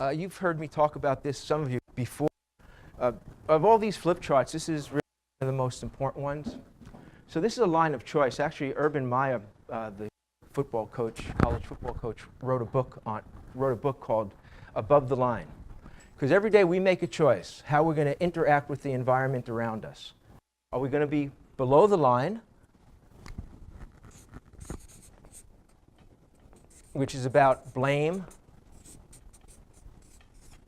You've heard me talk about this, some of you, before. Of all these flip charts, this is really one of the most important ones. So this is a line of choice. Actually, Urban Meyer, the football coach, college football coach, wrote a book called Above the Line. Because every day we make a choice how we're going to interact with the environment around us. Are we going to be below the line, which is about blame,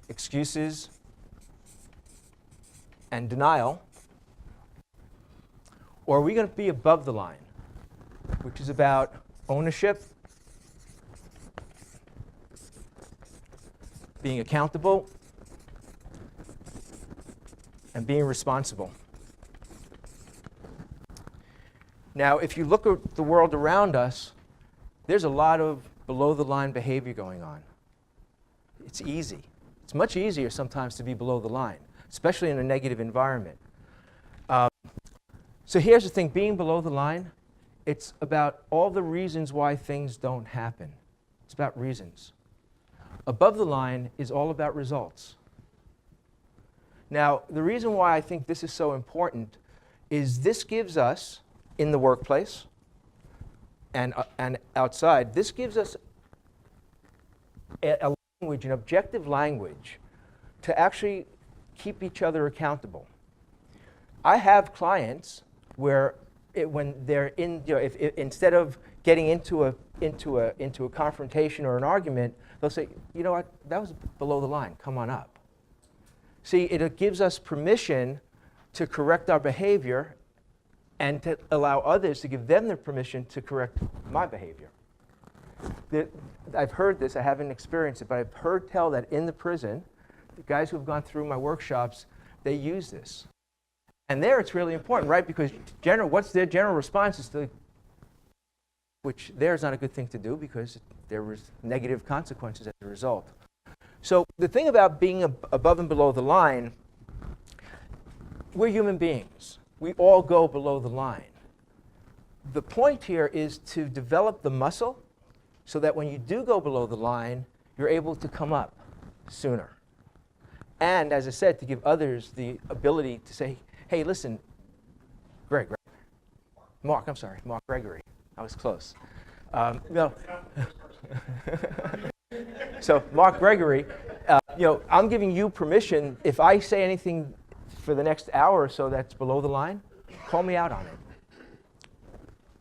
excuses, and denial? Or are we going to be above the line, which is about ownership, being accountable, and being responsible? Now, if you look at the world around us, there's a lot of below-the-line behavior going on. It's easy. It's much easier sometimes to be below the line, especially in a negative environment. So here's the thing, being below the line, it's about all the reasons why things don't happen. It's about reasons. Above the line is all about results. Now, the reason why I think this is so important is this gives us, in the workplace and outside, this gives us a language, an objective language, to actually keep each other accountable. I have clients where when they're in, if instead of getting into a confrontation or an argument, they'll say, you know what, that was below the line, come on up. See, it gives us permission to correct our behavior and to allow others to give them the permission to correct my behavior. I've heard this, I haven't experienced it, but I've heard tell that in the prison, the guys who have gone through my workshops, they use this. And there it's really important, right? Because what's their general response is to, which there is not a good thing to do because there was negative consequences as a result. So the thing about being above and below the line, we're human beings. We all go below the line. The point here is to develop the muscle so that when you do go below the line, you're able to come up sooner. And as I said, to give others the ability to say, hey, listen, Mark Gregory. I was close. No. So Mark Gregory, I'm giving you permission. If I say anything for the next hour or so that's below the line, call me out on it.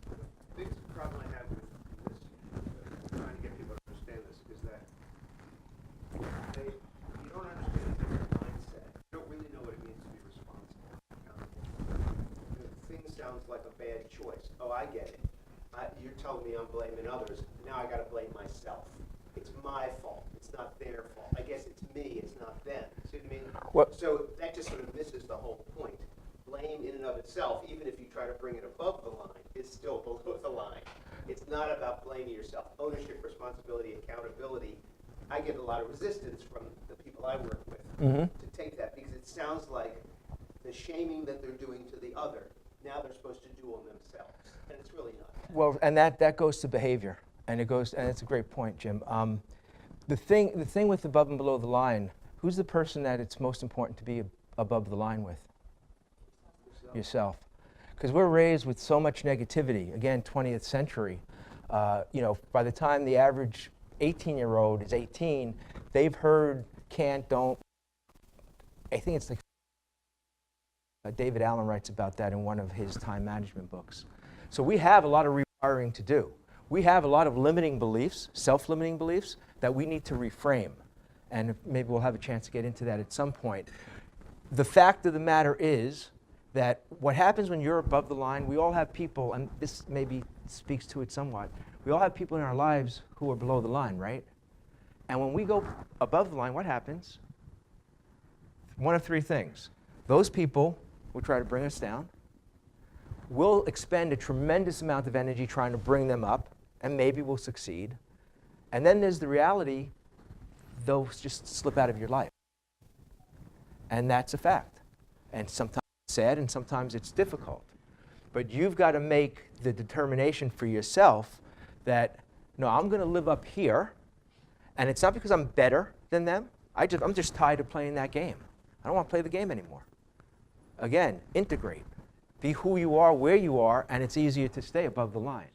The biggest problem I have with this, trying to get people to understand this, is that you don't understand their mindset. You don't really know what it means to be responsible and accountable. The thing sounds like a bad choice. Oh, I get it. You're telling me I'm blaming others. Now I got to blame myself. It's my fault. It's not their fault. I guess it's me. It's not them. See what I mean? What? So that just sort of misses the whole point. Blame in and of itself, even if you try to bring it above the line, is still below the line. It's not about blaming yourself. Ownership, responsibility, accountability. I get a lot of resistance from the people I work with to take that because it sounds like the shaming that they're doing to the other, now they're supposed to do on themselves. And it's really not that. Well, and that goes to behavior. And it's a great point, Jim. The thing with above and below the line, who's the person that it's most important to be above the line with? Yourself. Because we're raised with so much negativity. Again, 20th century. By the time the average 18-year-old is 18, they've heard can't, don't. I think it's like David Allen writes about that in one of his time management books. So we have a lot of rewiring to do. We have a lot of limiting beliefs, self-limiting beliefs, that we need to reframe. And maybe we'll have a chance to get into that at some point. The fact of the matter is that what happens when you're above the line, we all have people, and this maybe speaks to it somewhat, we all have people in our lives who are below the line, right? And when we go above the line, what happens? One of three things. Those people will try to bring us down. We'll expend a tremendous amount of energy trying to bring them up, and maybe we'll succeed. And then there's the reality, they'll just slip out of your life. And that's a fact. And sometimes it's sad, and sometimes it's difficult. But you've got to make the determination for yourself that, no, I'm going to live up here, and it's not because I'm better than them, I'm just tired of playing that game. I don't want to play the game anymore. Again, integrate. Be who you are, where you are, and it's easier to stay above the line.